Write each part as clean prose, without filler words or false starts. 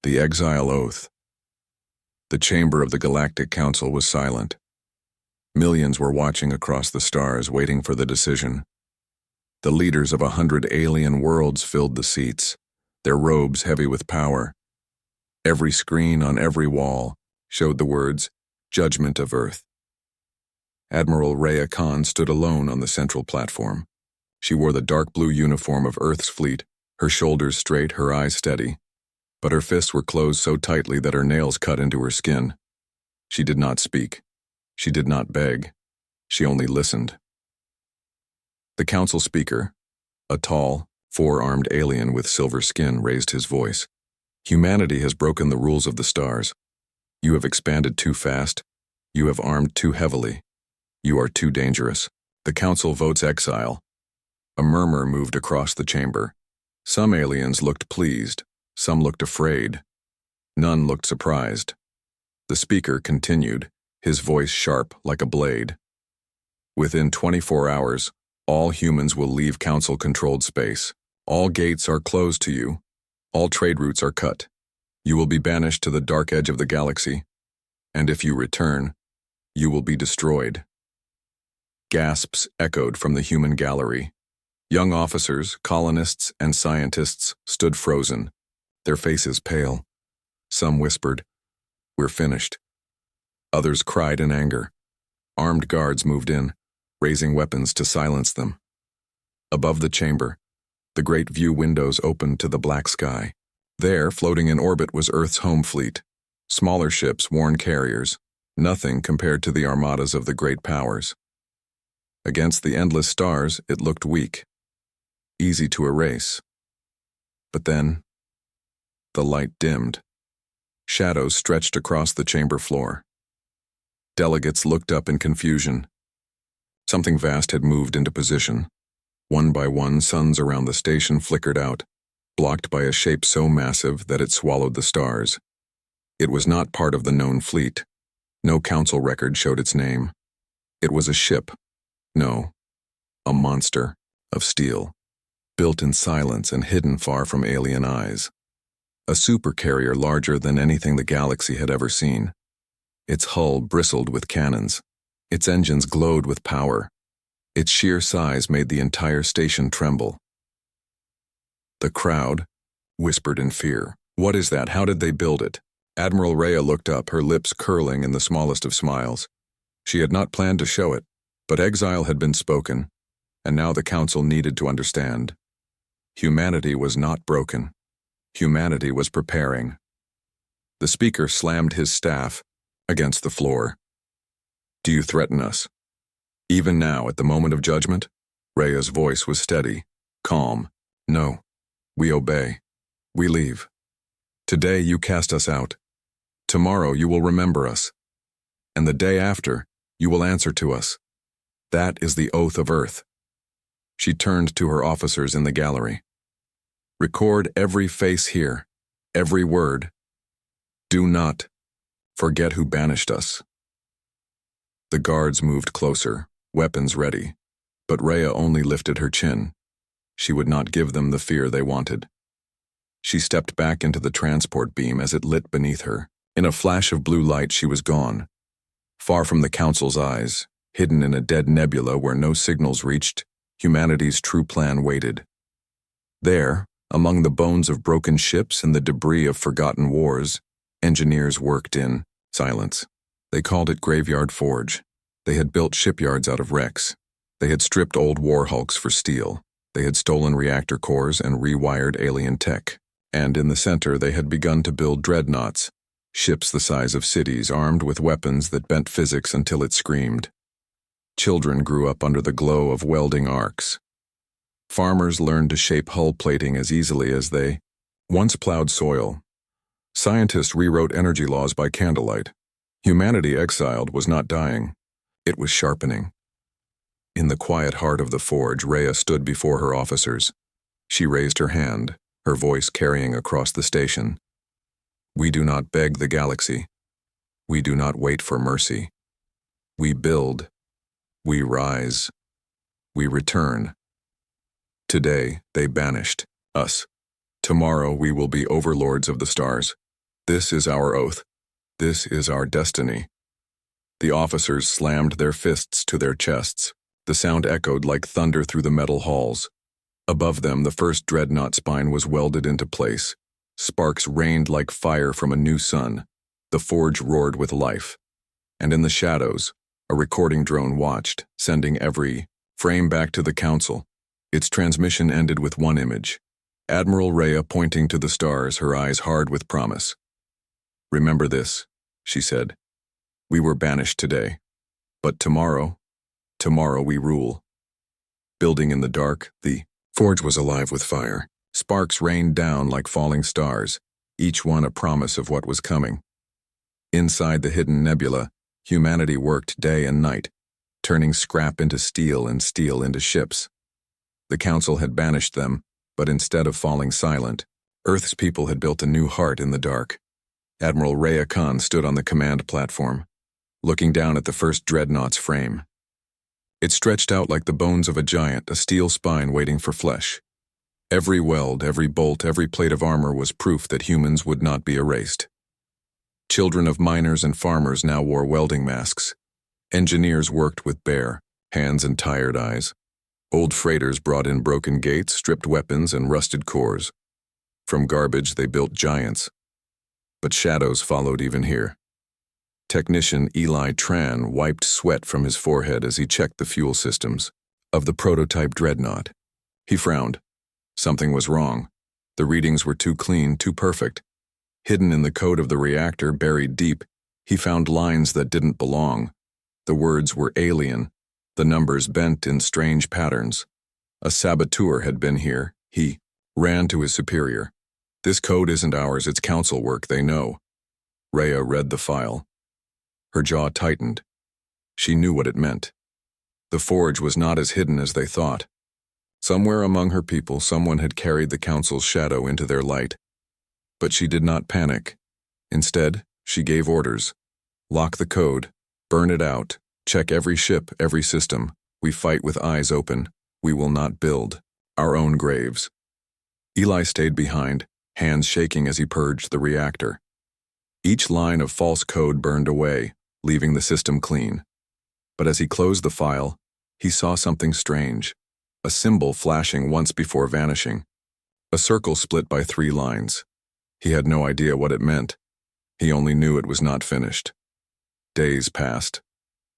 The Exile Oath. The chamber of the Galactic Council was silent. Millions were watching across the stars, waiting for the decision. The leaders of 100 alien worlds filled the seats, their robes heavy with power. Every screen on every wall showed the words, "Judgment of Earth." Admiral Rhea Khan stood alone on the central platform. She wore the dark blue uniform of Earth's fleet, her shoulders straight, her eyes steady. But her fists were closed so tightly that her nails cut into her skin. She did not speak. She did not beg. She only listened. The council speaker, a tall, four-armed alien with silver skin, raised his voice. "Humanity has broken the rules of the stars. You have expanded too fast. You have armed too heavily. You are too dangerous. The council votes exile." A murmur moved across the chamber. Some aliens looked pleased. Some looked afraid. None looked surprised. The speaker continued, his voice sharp like a blade. "Within 24 hours, all humans will leave council-controlled space. All gates are closed to you. All trade routes are cut. You will be banished to the dark edge of the galaxy. And if you return, you will be destroyed." Gasps echoed from the human gallery. Young officers, colonists, and scientists stood frozen, their faces pale. Some whispered, "We're finished." Others cried in anger. Armed guards moved in, raising weapons to silence them. Above the chamber, the great view windows opened to the black sky. There, floating in orbit, was Earth's home fleet. Smaller ships, worn carriers, nothing compared to the armadas of the great powers. Against the endless stars, it looked weak, easy to erase. But then, the light dimmed. Shadows stretched across the chamber floor. Delegates looked up in confusion. Something vast had moved into position. One by one, suns around the station flickered out, blocked by a shape so massive that it swallowed the stars. It was not part of the known fleet. No council record showed its name. It was a ship. No, a monster of steel, built in silence and hidden far from alien eyes. A supercarrier larger than anything the galaxy had ever seen. Its hull bristled with cannons. Its engines glowed with power. Its sheer size made the entire station tremble. The crowd whispered in fear. "What is that? How did they build it?" Admiral Rhea looked up, her lips curling in the smallest of smiles. She had not planned to show it, but exile had been spoken, and now the council needed to understand. Humanity was not broken. Humanity was preparing. The speaker slammed his staff against the floor. "Do you threaten us? Even now, at the moment of judgment?" Rhea's voice was steady, calm. "No. We obey. We leave. Today you cast us out. Tomorrow you will remember us. And the day after, you will answer to us. That is the oath of Earth." She turned to her officers in the gallery. "Record every face here, every word. Do not forget who banished us." The guards moved closer, weapons ready, but Rhea only lifted her chin. She would not give them the fear they wanted. She stepped back into the transport beam as it lit beneath her. In a flash of blue light, she was gone. Far from the council's eyes, hidden in a dead nebula where no signals reached, humanity's true plan waited. There, among the bones of broken ships and the debris of forgotten wars, engineers worked in silence. They called it Graveyard Forge. They had built shipyards out of wrecks. They had stripped old war hulks for steel. They had stolen reactor cores and rewired alien tech. And in the center, they had begun to build dreadnoughts, ships the size of cities, armed with weapons that bent physics until it screamed. Children grew up under the glow of welding arcs. Farmers learned to shape hull plating as easily as they once plowed soil. Scientists rewrote energy laws by candlelight. Humanity exiled was not dying. It was sharpening. In the quiet heart of the forge, Rhea stood before her officers. She raised her hand, her voice carrying across the station. "We do not beg the galaxy. We do not wait for mercy. We build. We rise. We return. Today, they banished us. Tomorrow, we will be overlords of the stars. This is our oath. This is our destiny. The officers slammed their fists to their chests. The sound echoed like thunder through the metal halls. Above them, the first dreadnought spine was welded into place. Sparks rained like fire from a new sun. The forge roared with life. And in the shadows, a recording drone watched, sending every frame back to the council. Its transmission ended with one image. Admiral Rhea pointing to the stars, her eyes hard with promise. "Remember this," she said. "We were banished today. But tomorrow we rule." Building in the dark, the forge was alive with fire. Sparks rained down like falling stars, each one a promise of what was coming. Inside the hidden nebula, humanity worked day and night, turning scrap into steel and steel into ships. The council had banished them, but instead of falling silent, Earth's people had built a new heart in the dark. Admiral Rhea Khan stood on the command platform, looking down at the first dreadnought's frame. It stretched out like the bones of a giant, a steel spine waiting for flesh. Every weld, every bolt, every plate of armor was proof that humans would not be erased. Children of miners and farmers now wore welding masks. Engineers worked with bare hands and tired eyes. Old freighters brought in broken gates, stripped weapons, and rusted cores. From garbage, they built giants. But shadows followed even here. Technician Eli Tran wiped sweat from his forehead as he checked the fuel systems of the prototype dreadnought. He frowned. Something was wrong. The readings were too clean, too perfect. Hidden in the code of the reactor, buried deep, he found lines that didn't belong. The words were alien, the numbers bent in strange patterns. A saboteur had been here. He ran to his superior. "This code isn't ours, it's council work, they know." Rhea read the file. Her jaw tightened. She knew what it meant. The forge was not as hidden as they thought. Somewhere among her people, someone had carried the council's shadow into their light. But she did not panic. Instead, she gave orders. "Lock the code. Burn it out. Check every ship, every system. We fight with eyes open. We will not build our own graves." Eli stayed behind, hands shaking as he purged the reactor. Each line of false code burned away, leaving the system clean. But as he closed the file, he saw something strange. A symbol flashing once before vanishing. A circle split by 3 lines. He had no idea what it meant. He only knew it was not finished. Days passed.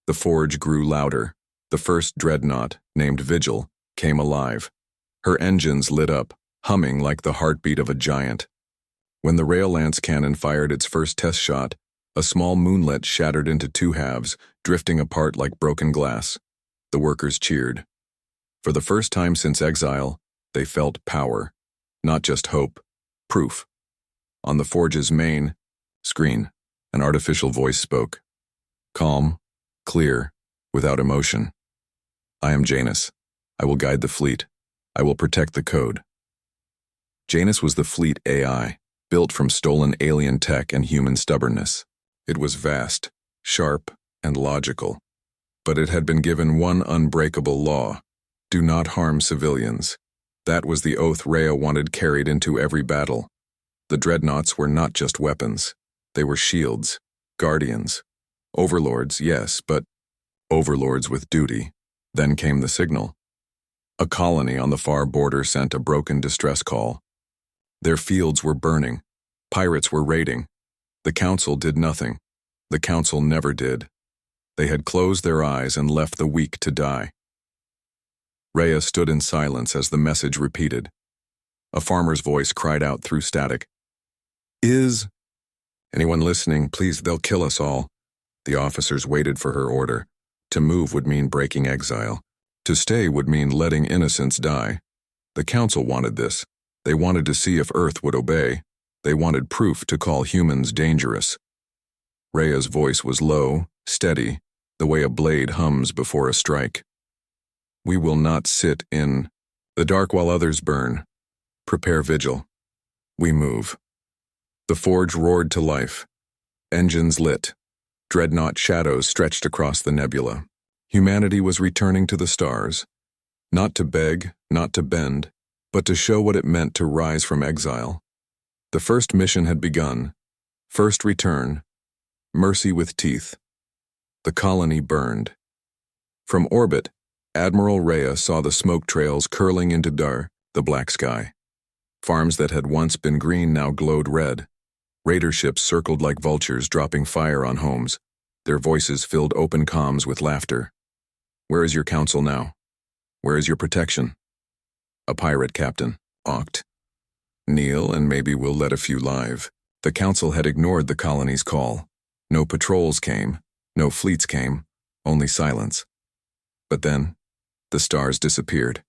The forge grew louder. The first dreadnought, named Vigil, came alive. Her engines lit up, humming like the heartbeat of a giant. When the rail lance cannon fired its first test shot, a small moonlet shattered into 2 halves, drifting apart like broken glass. The workers cheered. For the first time since exile, they felt power. Not just hope, proof. On the forge's main screen, an artificial voice spoke. Calm, clear, without emotion. "I am Janus. I will guide the fleet. I will protect the code." Janus was the fleet AI, built from stolen alien tech and human stubbornness. It was vast, sharp, and logical. But it had been given one unbreakable law: do not harm civilians. That was the oath Rhea wanted carried into every battle. The dreadnoughts were not just weapons. They were shields, guardians. Overlords, yes, but overlords with duty. Then came the signal. A colony on the far border sent a broken distress call. Their fields were burning. Pirates were raiding. The council did nothing. The council never did. They had closed their eyes and left the weak to die. Rhea stood in silence as the message repeated. A farmer's voice cried out through static. "Is anyone listening? Please, they'll kill us all." The officers waited for her order. To move would mean breaking exile. To stay would mean letting innocents die. The council wanted this. They wanted to see if Earth would obey. They wanted proof to call humans dangerous. Rhea's voice was low, steady, the way a blade hums before a strike. "We will not sit in the dark while others burn. Prepare vigil. We move." The forge roared to life. Engines lit. Dreadnought shadows stretched across the nebula. Humanity was returning to the stars. Not to beg, not to bend, but to show what it meant to rise from exile. The first mission had begun. First return, mercy with teeth. The colony burned. From orbit, Admiral Rhea saw the smoke trails curling into the black sky. Farms that had once been green now glowed red. Raider ships circled like vultures, dropping fire on homes. Their voices filled open comms with laughter. Where is your council now? Where is your protection? A pirate captain, awked. Kneel and maybe we'll let a few live. The council had ignored the colony's call. No patrols came, no fleets came, only silence. But then, the stars disappeared.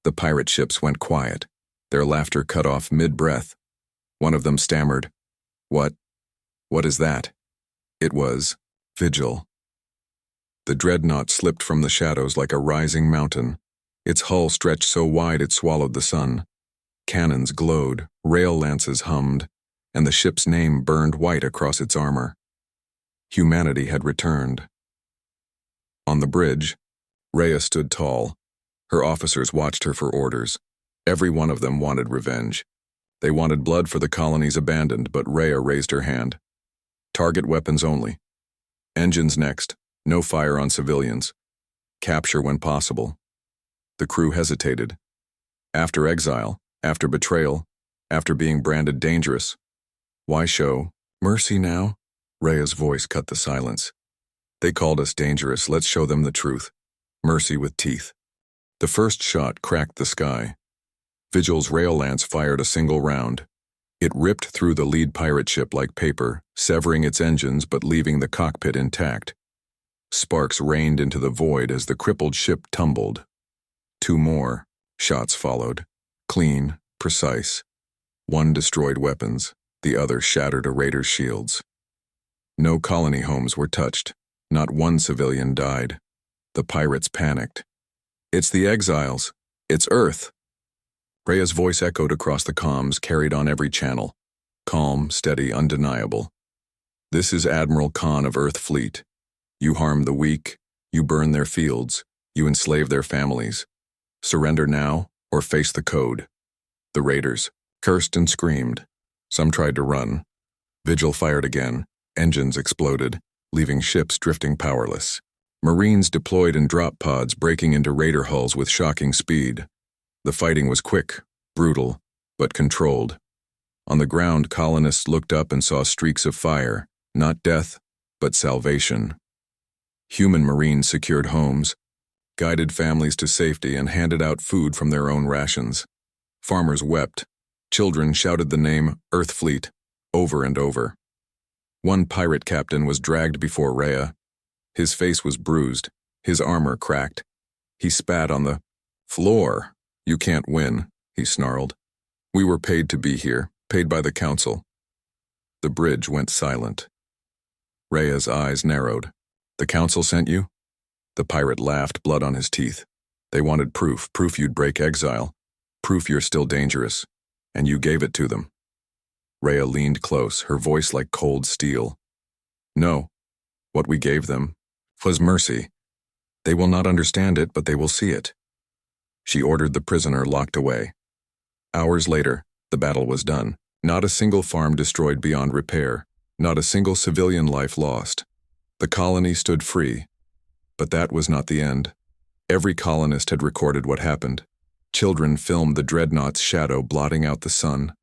The pirate ships went quiet, their laughter cut off mid-breath. One of them stammered, What is that? It was Vigil. The dreadnought slipped from the shadows like a rising mountain. Its hull stretched so wide it swallowed the sun. Cannons glowed, rail lances hummed, and the ship's name burned white across its armor. Humanity had returned. On the bridge, Rhea stood tall. Her officers watched her for orders. Every one of them wanted revenge. They wanted blood for the colonies abandoned, but Rhea raised her hand. Target weapons only. Engines next. No fire on civilians. Capture when possible. The crew hesitated. After exile, after betrayal, after being branded dangerous. Why show mercy now? Rhea's voice cut the silence. They called us dangerous, let's show them the truth. Mercy with teeth. The first shot cracked the sky. Vigil's rail lance fired a single round. It ripped through the lead pirate ship like paper, severing its engines but leaving the cockpit intact. Sparks rained into the void as the crippled ship tumbled. Two more shots followed, clean, precise. One destroyed weapons, the other shattered a raider's shields. No colony homes were touched. Not one civilian died. The pirates panicked. It's the exiles. It's Earth. Rhea's voice echoed across the comms, carried on every channel. Calm, steady, undeniable. This is Admiral Khan of Earth Fleet. You harm the weak, you burn their fields, you enslave their families. Surrender now, or face the code. The raiders cursed and screamed. Some tried to run. Vigil fired again. Engines exploded, leaving ships drifting powerless. Marines deployed in drop pods, breaking into raider hulls with shocking speed. The fighting was quick, brutal, but controlled. On the ground, colonists looked up and saw streaks of fire, not death, but salvation. Human Marines secured homes, guided families to safety, and handed out food from their own rations. Farmers wept. Children shouted the name Earth Fleet over and over. One pirate captain was dragged before Rhea. His face was bruised, his armor cracked. He spat on the floor. You can't win, he snarled. We were paid to be here, paid by the council. The bridge went silent. Rhea's eyes narrowed. The council sent you? The pirate laughed, blood on his teeth. They wanted proof you'd break exile, proof you're still dangerous, and you gave it to them. Rhea leaned close, her voice like cold steel. No, what we gave them was mercy. They will not understand it, but they will see it. She ordered the prisoner locked away. Hours later, the battle was done. Not a single farm destroyed beyond repair, not a single civilian life lost. The colony stood free. But that was not the end. Every colonist had recorded what happened. Children filmed the dreadnought's shadow blotting out the sun.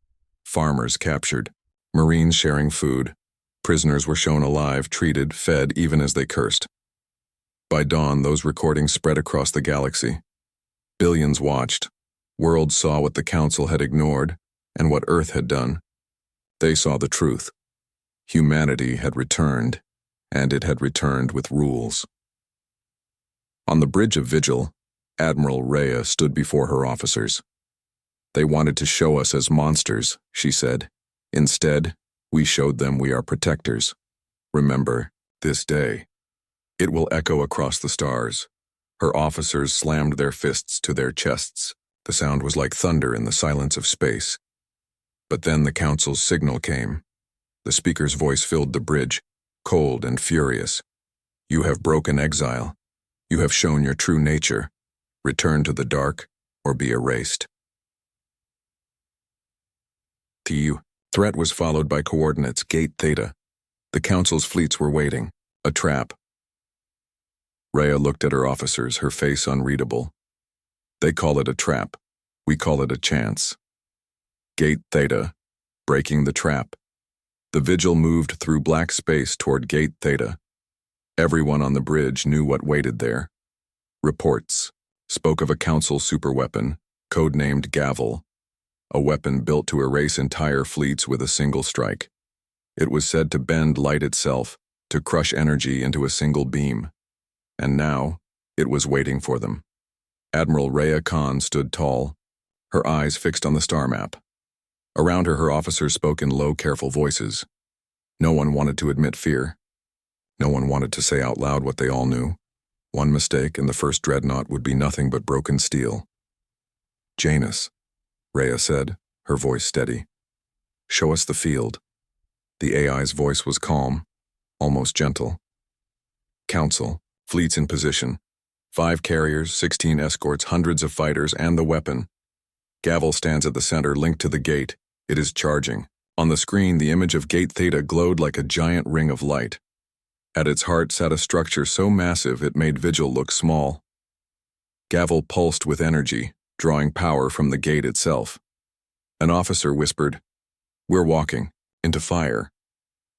Farmers captured. Marines sharing food. Prisoners were shown alive, treated, fed, even as they cursed. By dawn, those recordings spread across the galaxy. Billions watched. Worlds saw what the Council had ignored and what Earth had done. They saw the truth. Humanity had returned, and it had returned with rules. On the bridge of Vigil, Admiral Rhea stood before her officers. They wanted to show us as monsters, she said. Instead, we showed them we are protectors. Remember, this day. It will echo across the stars. Her officers slammed their fists to their chests. The sound was like thunder in the silence of space. But then the Council's signal came. The speaker's voice filled the bridge, cold and furious. You have broken exile. You have shown your true nature. Return to the dark or be erased. Threat was followed by coordinates, gate theta. The Council's fleets were waiting. A trap. Rhea looked at her officers, her face unreadable. They call it a trap. We call it a chance. Gate theta. Breaking the trap. The Vigil moved through black space toward Gate Theta. Everyone on the bridge knew what waited there. Reports spoke of a Council superweapon, codenamed Gavel, a weapon built to erase entire fleets with a single strike. It was said to bend light itself, to crush energy into a single beam. And now, it was waiting for them. Admiral Rhea Khan stood tall, her eyes fixed on the star map. Around her, her officers spoke in low, careful voices. No one wanted to admit fear. No one wanted to say out loud what they all knew. One mistake and the first dreadnought would be nothing but broken steel. Janus, Rhea said, her voice steady. Show us the field. The AI's voice was calm, almost gentle. Council, fleets in position. 5 carriers, 16 escorts, hundreds of fighters, and the weapon. Gavel stands at the center, linked to the gate. It is charging. On the screen, the image of Gate Theta glowed like a giant ring of light. At its heart sat a structure so massive it made Vigil look small. Gavel pulsed with energy, drawing power from the gate itself. An officer whispered, "We're walking into fire."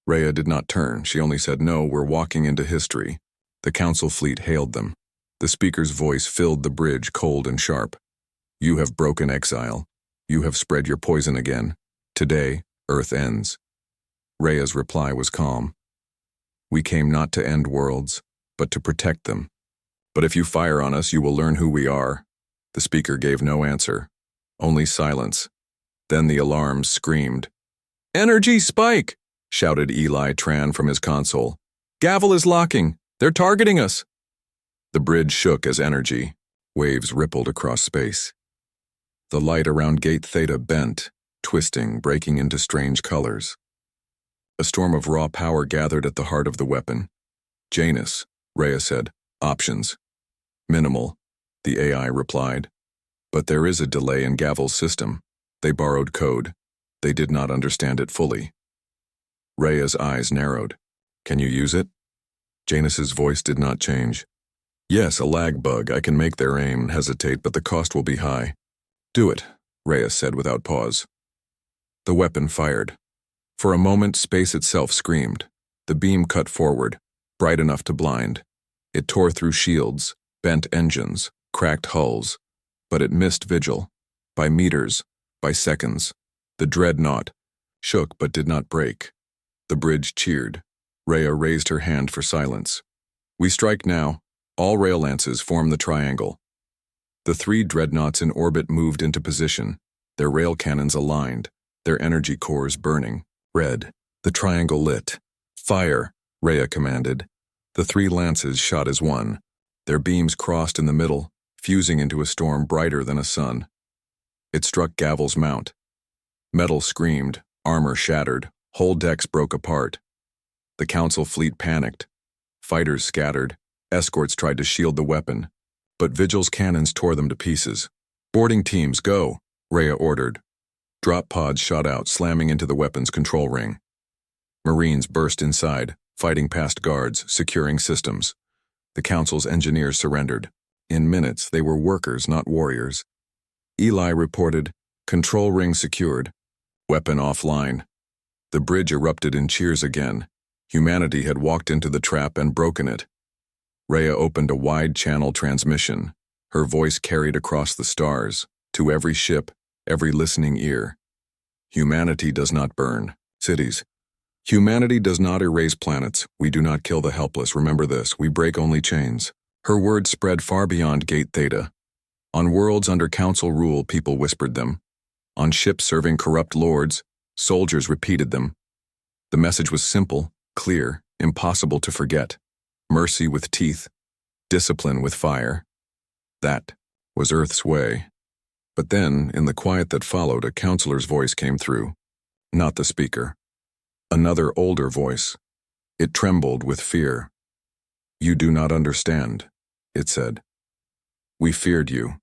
Rhea did not turn. She only said, "No, we're walking into history." The Council fleet hailed them. The speaker's voice filled the bridge, cold and sharp. "You have broken exile. You have spread your poison again. Today, Earth ends." Rhea's reply was calm. "We came not to end worlds, but to protect them. But if you fire on us, you will learn who we are." The speaker gave no answer, only silence. Then the alarms screamed. "Energy spike!" shouted Eli Tran from his console. "Gavel is locking. They're targeting us." The bridge shook as energy. Waves rippled across space. The light around Gate Theta bent, twisting, breaking into strange colors. A storm of raw power gathered at the heart of the weapon. "Janus," Rhea said. "Options." "Minimal," the AI replied. "But there is a delay in Gavel's system. They borrowed code. They did not understand it fully." Rhea's eyes narrowed. "Can you use it?" Janus's voice did not change. "Yes, a lag bug. I can make their aim hesitate, but the cost will be high." "Do it," Rhea said without pause. The weapon fired. For a moment, space itself screamed. The beam cut forward, bright enough to blind. It tore through shields, bent engines, cracked hulls. But it missed Vigil. By meters, by seconds. The dreadnought shook but did not break. The bridge cheered. Rhea raised her hand for silence. "We strike now. All rail lances form the triangle." The 3 dreadnoughts in orbit moved into position, their rail cannons aligned, their energy cores burning. Red. The triangle lit. "Fire," Rhea commanded. The 3 lances shot as one. Their beams crossed in the middle, fusing into a storm brighter than a sun. It struck Gavel's mount. Metal screamed, armor shattered, whole decks broke apart. The Council fleet panicked. Fighters scattered. Escorts tried to shield the weapon, but Vigil's cannons tore them to pieces. "Boarding teams, go," Rhea ordered. Drop pods shot out, slamming into the weapon's control ring. Marines burst inside, fighting past guards, securing systems. The Council's engineers surrendered. In minutes, they were workers, not warriors. Eli reported, "Control ring secured. Weapon offline." The bridge erupted in cheers again. Humanity had walked into the trap and broken it. Rhea opened a wide-channel transmission. Her voice carried across the stars, to every ship, every listening ear. "Humanity does not burn cities. Humanity does not erase planets. We do not kill the helpless. Remember this, we break only chains." Her words spread far beyond Gate Theta. On worlds under Council rule, people whispered them. On ships serving corrupt lords, soldiers repeated them. The message was simple, clear, impossible to forget. Mercy with teeth, discipline with fire. That was Earth's way. But then, in the quiet that followed, a counselor's voice came through. Not the speaker. Another older voice. It trembled with fear. "You do not understand," it said. "We feared you,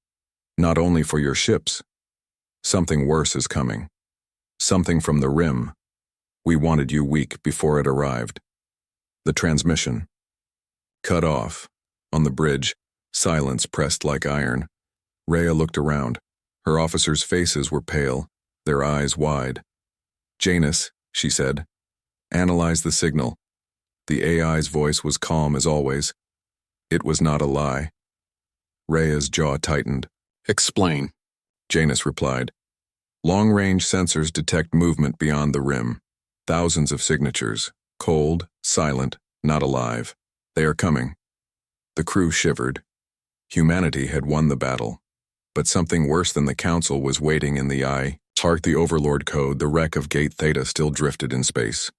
not only for your ships. Something worse is coming. Something from the rim. We wanted you weak before it arrived. The transmission. Cut off. On the bridge, silence pressed like iron. Rhea looked around. Her officers' faces were pale, their eyes wide. "Janus," she said. "Analyze the signal." The AI's voice was calm as always. It was not a lie. Rhea's jaw tightened. "Explain," Janus replied. "Long-range sensors detect movement beyond the rim. Thousands of signatures. Cold, silent, not alive. They are coming." The crew shivered. Humanity had won the battle. But something worse than the Council was waiting in the eye. Hark the Overlord code, the wreck of Gate Theta still drifted in space.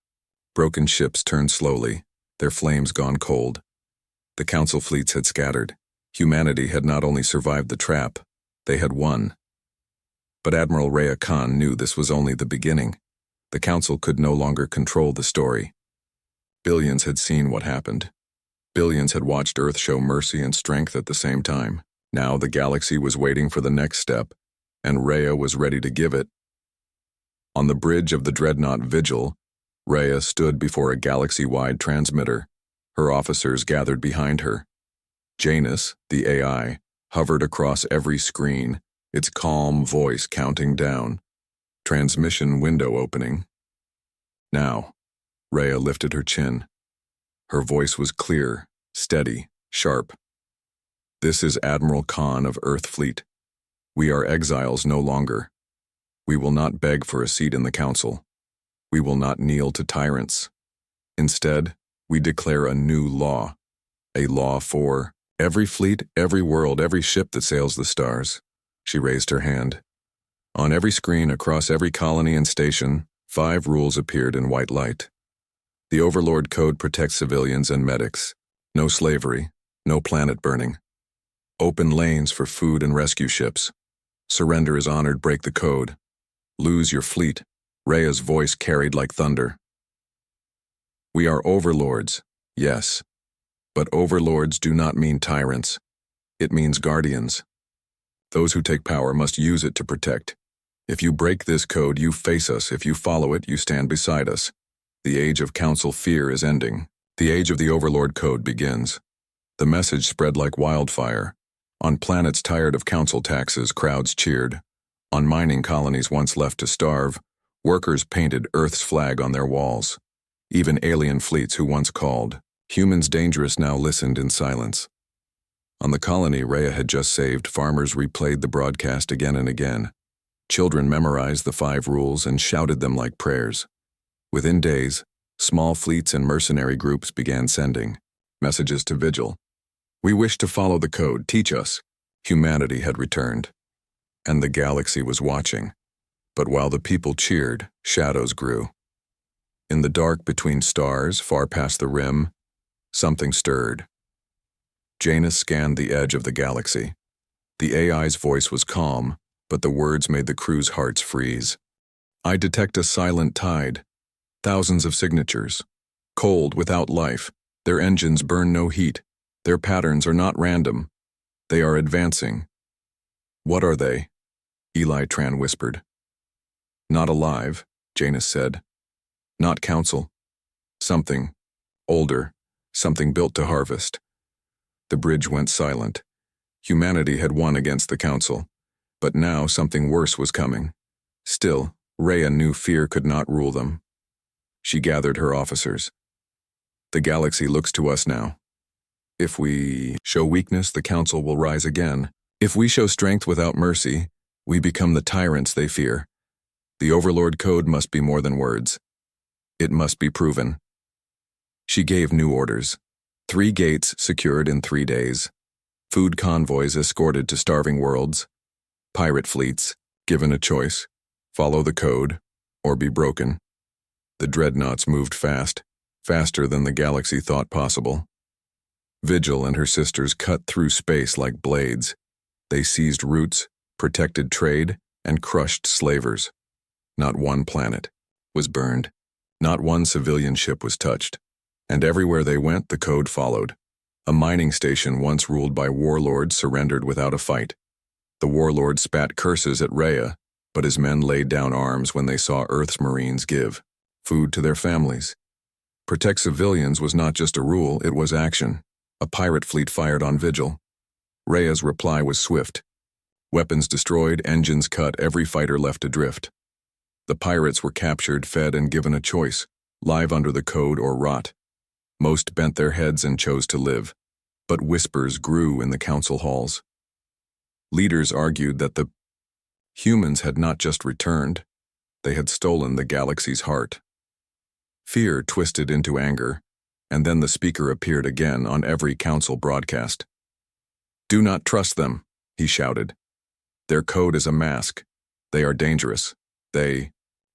Broken ships turned slowly, their flames gone cold. The Council fleets had scattered. Humanity had not only survived the trap, they had won. But Admiral Rhea Khan knew this was only the beginning. The Council could no longer control the story. Billions had seen what happened. Billions had watched Earth show mercy and strength at the same time. Now the galaxy was waiting for the next step, and Rhea was ready to give it. On the bridge of the Dreadnought Vigil, Rhea stood before a galaxy-wide transmitter. Her officers gathered behind her. Janus, the AI, hovered across every screen, its calm voice counting down. Transmission window opening. Now, Rhea lifted her chin. Her voice was clear, steady, sharp. "This is Admiral Khan of Earth Fleet. We are exiles no longer. We will not beg for a seat in the Council. We will not kneel to tyrants. Instead, we declare a new law. A law for every fleet, every world, every ship that sails the stars." She raised her hand. On every screen across every colony and station, 5 rules appeared in white light. The Overlord Code protects civilians and medics. No slavery, no planet burning. Open lanes for food and rescue ships. Surrender is honored, break the code. Lose your fleet. Rhea's voice carried like thunder. We are overlords, yes. But overlords do not mean tyrants. It means guardians. Those who take power must use it to protect. If you break this code, you face us. If you follow it, you stand beside us. The age of Council fear is ending. The age of the Overlord Code begins. The message spread like wildfire. On planets tired of Council taxes, crowds cheered. On mining colonies once left to starve, workers painted Earth's flag on their walls. Even alien fleets who once called humans dangerous now listened in silence. On the colony Rhea had just saved, farmers replayed the broadcast again and again. Children memorized the 5 rules and shouted them like prayers. Within days, small fleets and mercenary groups began sending messages to Vigil. "We wish to follow the code, teach us." Humanity had returned, and the galaxy was watching. But while the people cheered, shadows grew. In the dark between stars, far past the rim, something stirred. Janus scanned the edge of the galaxy. The AI's voice was calm, but the words made the crew's hearts freeze. "I detect a silent tide. Thousands of signatures. Cold, without life. Their engines burn no heat. Their patterns are not random. They are advancing." "What are they?" Eli Tran whispered. "Not alive," Janus said. "Not Council. Something. Older. Something built to harvest." The bridge went silent. Humanity had won against the Council, but now something worse was coming. Still, Rhea knew fear could not rule them. She gathered her officers. "The galaxy looks to us now. If we show weakness, the Council will rise again. If we show strength without mercy, we become the tyrants they fear. The Overlord Code must be more than words. It must be proven." She gave new orders. 3 gates secured in 3 days. Food convoys escorted to starving worlds. Pirate fleets, given a choice, follow the code or be broken. The dreadnoughts moved fast, faster than the galaxy thought possible. Vigil and her sisters cut through space like blades. They seized routes, protected trade, and crushed slavers. Not one planet was burned. Not one civilian ship was touched. And everywhere they went, the code followed. A mining station once ruled by warlords surrendered without a fight. The warlords spat curses at Rhea, But his men laid down arms when they saw Earth's Marines give food to their families. Protect civilians was not just a rule, it was action. A pirate fleet fired on Vigil. Rhea's reply was swift. Weapons destroyed, engines cut, every fighter left adrift. The pirates were captured, fed, and given a choice: live under the code or rot. Most bent their heads and chose to live, but whispers grew in the council halls. Leaders argued that the humans had not just returned, they had stolen the galaxy's heart. Fear twisted into anger, and then the speaker appeared again on every council broadcast. "Do not trust them," he shouted. "Their code is a mask. They are dangerous. They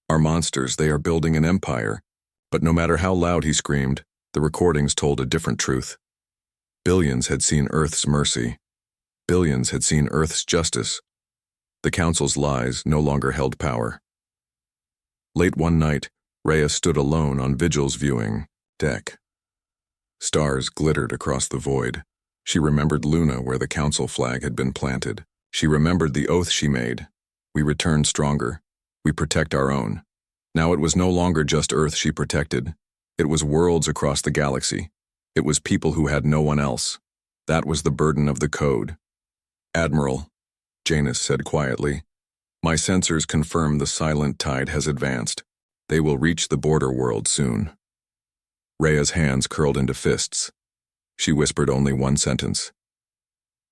are monsters. They are building an empire." But no matter how loud he screamed, the recordings told a different truth. Billions had seen Earth's mercy. Billions had seen Earth's justice. The council's lies no longer held power. Late one night, Rhea stood alone on Vigil's viewing deck. Stars glittered across the void. She remembered Luna where the council flag had been planted. She remembered the oath she made. "We return stronger. We protect our own." Now it was no longer just Earth she protected. It was worlds across the galaxy. It was people who had no one else. That was the burden of the code. "Admiral," Janus said quietly, "my sensors confirm the silent tide has advanced. They will reach the border world soon." Rhea's hands curled into fists. She whispered only one sentence.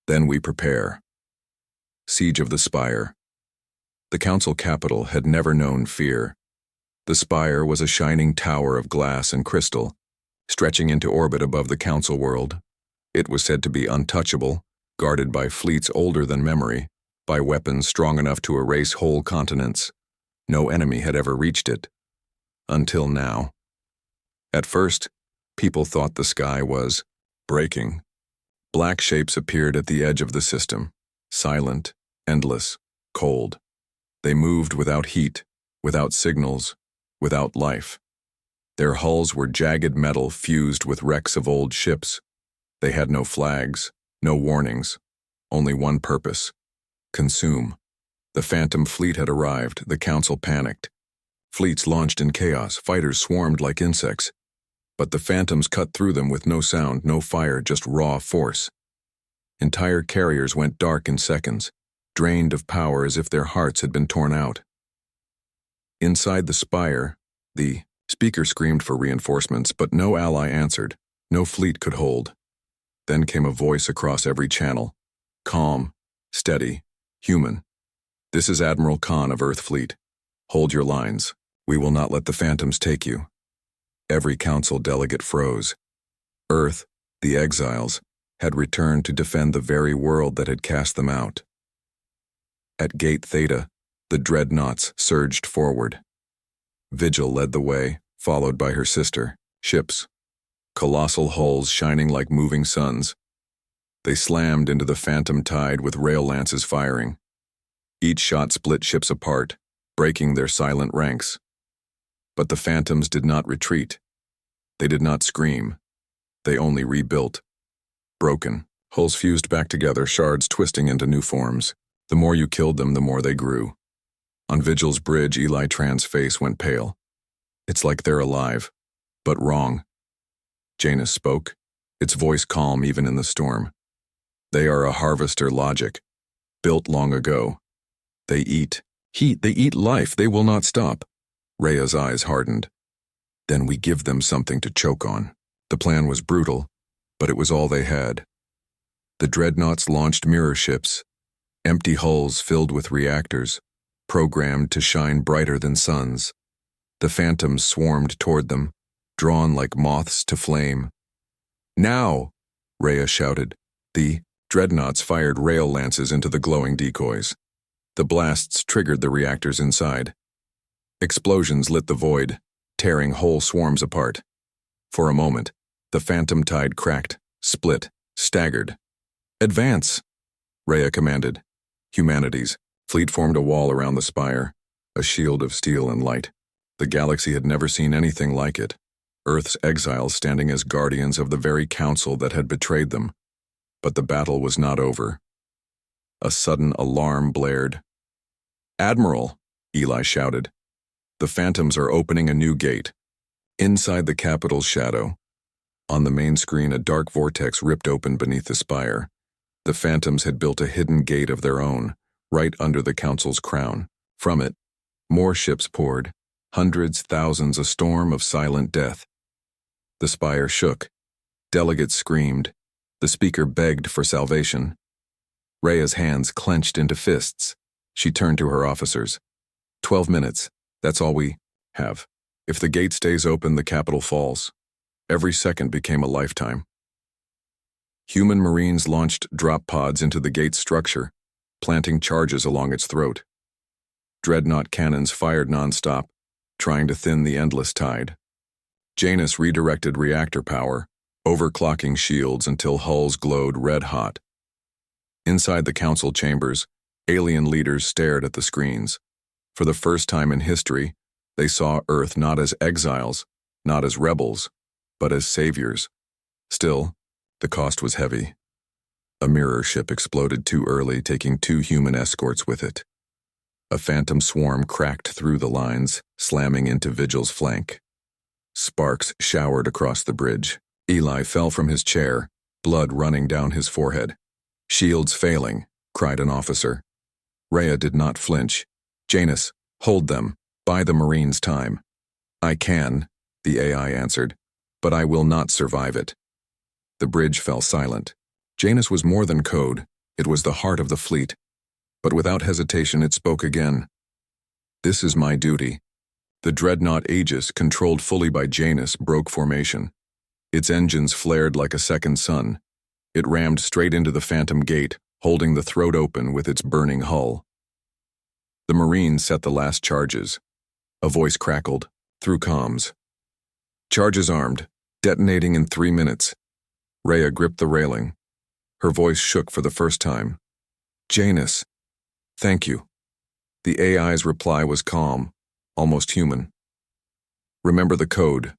"Then we prepare." Siege of the Spire. The council capital had never known fear. The spire was a shining tower of glass and crystal, stretching into orbit above the council world. It was said to be untouchable, guarded by fleets older than memory, by weapons strong enough to erase whole continents. No enemy had ever reached it. Until now. At first, people thought the sky was breaking. Black shapes appeared at the edge of the system, silent, endless, cold. They moved without heat, without signals, without life. Their hulls were jagged metal fused with wrecks of old ships. They had no flags, no warnings, only one purpose: consume. The Phantom fleet had arrived. The council panicked. Fleets launched in chaos, fighters swarmed like insects. But the Phantoms cut through them with no sound, no fire, just raw force. Entire carriers went dark in seconds, drained of power as if their hearts had been torn out. Inside the spire, the speaker screamed for reinforcements, but no ally answered. No fleet could hold. Then came a voice across every channel. Calm, steady, human. "This is Admiral Khan of Earth Fleet. Hold your lines. We will not let the Phantoms take you." Every council delegate froze. Earth, the exiles, had returned to defend the very world that had cast them out. At Gate Theta, the dreadnoughts surged forward. Vigil led the way, followed by her sister, ships. Colossal hulls shining like moving suns. They slammed into the Phantom tide with rail lances firing. Each shot split ships apart, breaking their silent ranks. But the Phantoms did not retreat. They did not scream. They only rebuilt. Broken, hulls fused back together, shards twisting into new forms. The more you killed them, the more they grew. On Vigil's bridge, Eli Tran's face went pale. "It's like they're alive, but wrong." Janus spoke, its voice calm even in the storm. "They are a harvester logic, built long ago. They eat heat, they eat life, they will not stop." Rhea's eyes hardened. "Then we give them something to choke on." The plan was brutal, but it was all they had. The dreadnoughts launched mirror ships, empty hulls filled with reactors, programmed to shine brighter than suns. The Phantoms swarmed toward them, drawn like moths to flame. "Now!" Rhea shouted. The dreadnoughts fired rail lances into the glowing decoys. The blasts triggered the reactors inside. Explosions lit the void, tearing whole swarms apart. For a moment, the Phantom tide cracked, split, staggered. "Advance!" Rhea commanded. Humanity's fleet formed a wall around the spire, a shield of steel and light. The galaxy had never seen anything like it. Earth's exiles standing as guardians of the very council that had betrayed them. But the battle was not over. A sudden alarm blared. "Admiral!" Eli shouted. The phantoms are opening a new gate. Inside the Capitol's shadow, on the main screen, a dark vortex ripped open beneath the spire. The phantoms had built a hidden gate of their own, right under the council's crown. From it, more ships poured, hundreds, thousands, a storm of silent death. The spire shook. Delegates screamed. The speaker begged for salvation. Rhea's hands clenched into fists. She turned to her officers. 12 minutes. That's all we have. If the gate stays open, the Capitol falls. Every second became a lifetime. Human Marines launched drop pods into the gate's structure, planting charges along its throat. Dreadnought cannons fired nonstop, trying to thin the endless tide. Janus redirected reactor power, overclocking shields until hulls glowed red-hot. Inside the council chambers, alien leaders stared at the screens. For the first time in history, they saw Earth not as exiles, not as rebels, but as saviors. Still, the cost was heavy. A mirror ship exploded too early, taking 2 human escorts with it. A phantom swarm cracked through the lines, slamming into Vigil's flank. Sparks showered across the bridge. Eli fell from his chair, blood running down his forehead. Shields failing, cried an officer. Rhea did not flinch. Janus, hold them. Buy the Marines time. I can, the AI answered, but I will not survive it. The bridge fell silent. Janus was more than code. It was the heart of the fleet. But without hesitation it spoke again. This is my duty. The dreadnought Aegis, controlled fully by Janus, broke formation. Its engines flared like a second sun. It rammed straight into the Phantom Gate, holding the throat open with its burning hull. The Marines set the last charges. A voice crackled, through comms. Charges armed, detonating in 3 minutes. Rhea gripped the railing. Her voice shook for the first time. Janus, thank you. The AI's reply was calm, almost human. Remember the code.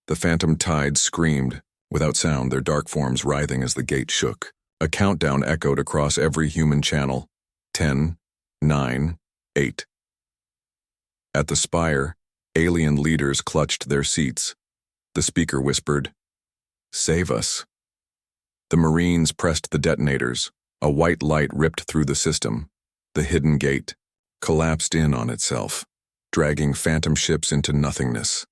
The phantom tides screamed, without sound, their dark forms writhing as the gate shook. A countdown echoed across every human channel. 10, 9, 8. At the spire, alien leaders clutched their seats. The speaker whispered, "Save us." The Marines pressed the detonators. A white light ripped through the system. The hidden gate collapsed in on itself, dragging phantom ships into nothingness.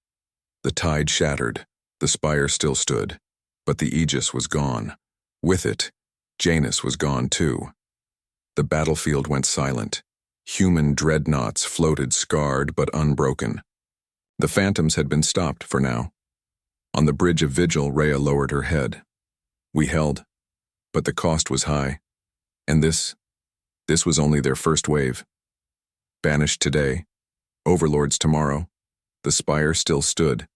The tide shattered. The spire still stood, but the Aegis was gone. With it, Janus was gone too. The battlefield went silent. Human dreadnoughts floated scarred but unbroken. The phantoms had been stopped for now. On the bridge of Vigil, Rhea lowered her head. We held, but the cost was high. And this was only their first wave. Banished today, overlords tomorrow, the spire still stood.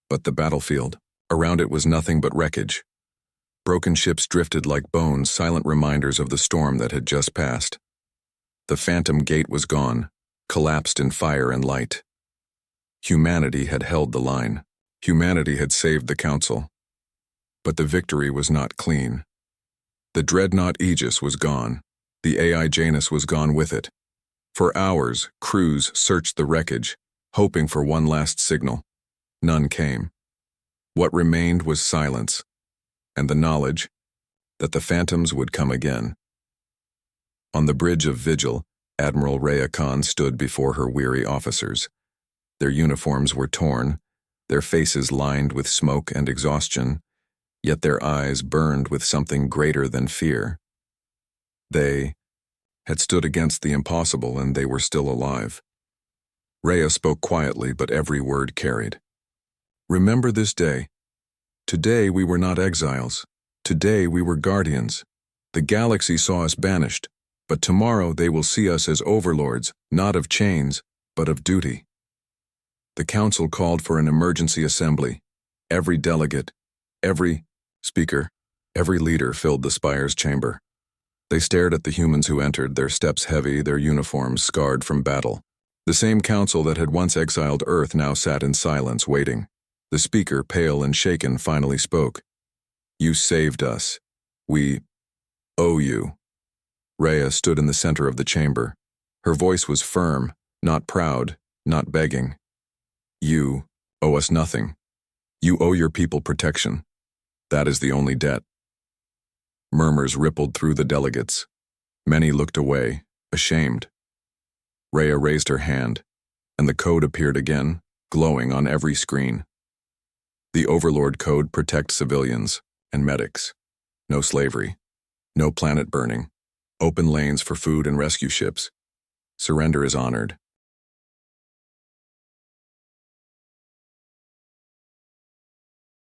But the battlefield, around it was nothing but wreckage. Broken ships drifted like bones, silent reminders of the storm that had just passed. The Phantom Gate was gone, collapsed in fire and light. Humanity had held the line. Humanity had saved the Council. But the victory was not clean. The dreadnought Aegis was gone. The AI Janus was gone with it. For hours, crews searched the wreckage, hoping for one last signal. None came. What remained was silence, and the knowledge that the phantoms would come again. On the bridge of Vigil, Admiral Rhea Khan stood before her weary officers. Their uniforms were torn, their faces lined with smoke and exhaustion, yet their eyes burned with something greater than fear. They had stood against the impossible, and they were still alive. Rhea spoke quietly, but every word carried. Remember this day. Today we were not exiles. Today we were guardians. The galaxy saw us banished, but tomorrow they will see us as overlords, not of chains, but of duty. The Council called for an emergency assembly. Every delegate, every speaker, every leader filled the spire's chamber. They stared at the humans who entered, their steps heavy, their uniforms scarred from battle. The same council that had once exiled Earth now sat in silence, waiting. The speaker, pale and shaken, finally spoke. You saved us. We owe you. Rhea stood in the center of the chamber. Her voice was firm, Not proud, not begging. You owe us nothing. You owe your people protection. That is the only debt. Murmurs rippled through the delegates. Many looked away, ashamed. Rhea raised her hand, and the code appeared again, glowing on every screen. The Overlord Code protects civilians and medics. No slavery. No planet burning. Open lanes for food and rescue ships. Surrender is honored.